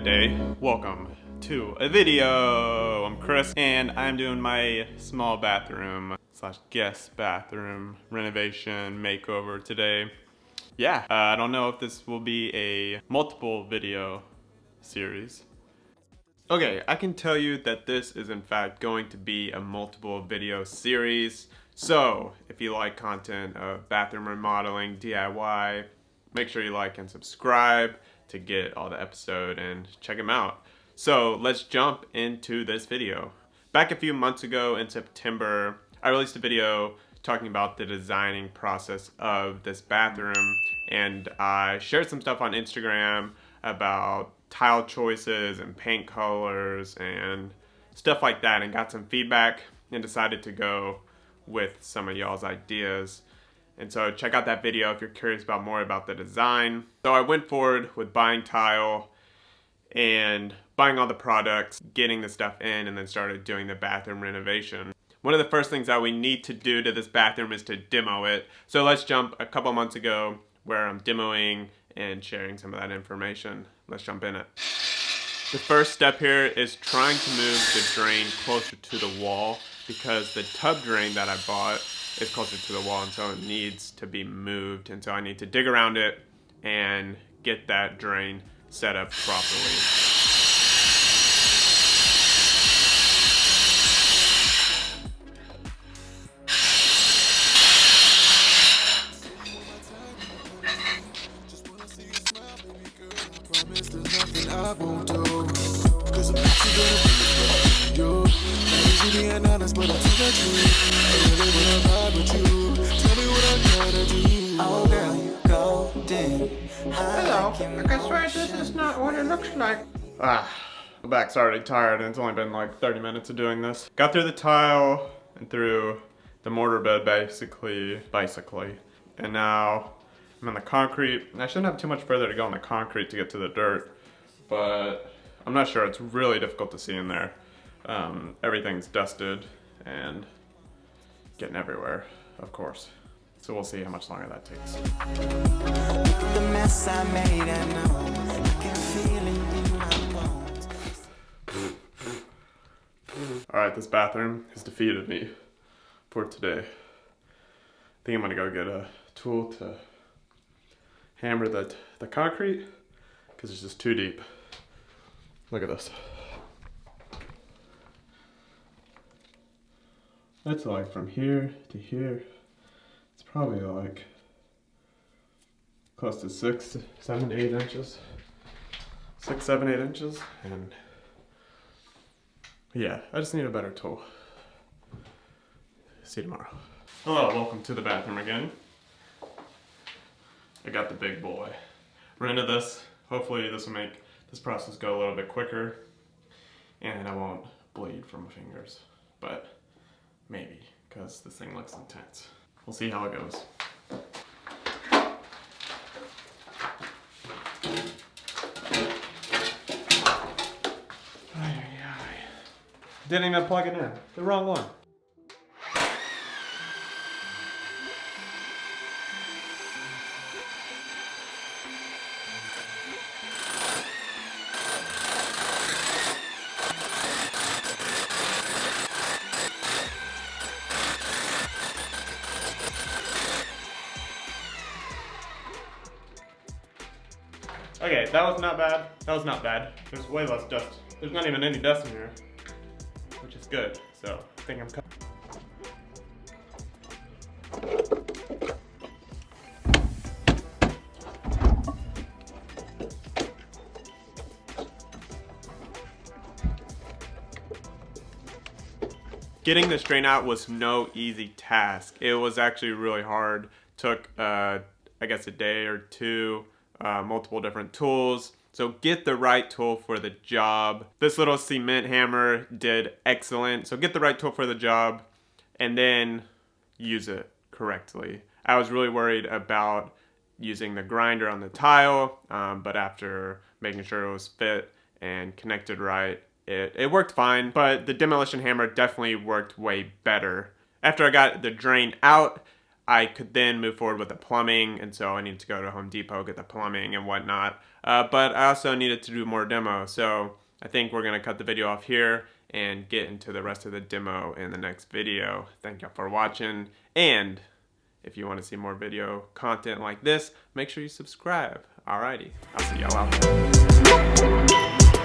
Good day. Welcome to a video. I'm Chris and I'm doing my small bathroom slash guest bathroom renovation makeover today. Yeah, I don't know if this will be a multiple video series. Okay, I can tell you that this is in fact going to be a multiple video series. So if you like content of bathroom remodeling, DIY, make sure you like and subscribe to get all the episode and check them out. So let's jump into this video. Back a few months ago in September, I released a video talking about the designing process of this bathroom, and I shared some stuff on Instagram about tile choices and paint colors and stuff like that, and got some feedback and decided to go with some of y'all's ideas. And so check out that video if you're curious about more about the design. So I went forward with buying tile and buying all the products, getting the stuff in, and then started doing the bathroom renovation. One of the first things that we need to do to this bathroom is to demo it. So let's jump a couple months ago where I'm demoing and sharing some of that information. Let's jump in it. The first step here is trying to move the drain closer to the wall because the tub drain that I bought is closer to the wall, and so it needs to be moved, and so I need to dig around it and get that drain set up properly. Hello, I can swear this is not what it looks like. My back's already tired and it's only been like 30 minutes of doing this. Got through the tile and through the mortar bed basically. And now I'm in the concrete. I shouldn't have too much further to go on the concrete to get to the dirt, but I'm not sure. It's really difficult to see in there. Everything's dusted and getting everywhere, of course. So we'll see how much longer that takes. The mess I made, I know. I can feel it in my bones. Alright, this bathroom has defeated me for today. I think I'm gonna go get a tool to hammer the concrete because it's just too deep. Look at this. That's like from here to here. It's probably like close to 6, 7, 8 inches. 6, 7, 8 inches. And yeah, I just need a better tool. See you tomorrow. Hello, welcome to the bathroom again. I got the big boy. We're into this. Hopefully this will make this process go a little bit quicker and I won't bleed from my fingers. But maybe, because this thing looks intense. We'll see how it goes. Didn't even plug it in. The wrong one. Okay, that was not bad. That was not bad. There's way less dust. There's not even any dust in here, which is good. So I think I'm covered. Getting this drain out was no easy task. It was actually really hard. Took, I guess, a day or two. Multiple different tools. So get the right tool for the job. This little cement hammer did excellent. So get the right tool for the job and then use it correctly. I was really worried about using the grinder on the tile, but after making sure it was fit and connected right, it worked fine. But the demolition hammer definitely worked way better. After I got the drain out, I could then move forward with the plumbing, and so I needed to go to Home Depot, get the plumbing and whatnot. But I also needed to do more demo, so I think we're going to cut the video off here and get into the rest of the demo in the next video. Thank y'all for watching, and if you want to see more video content like this, make sure you subscribe. Alrighty, I'll see y'all out there.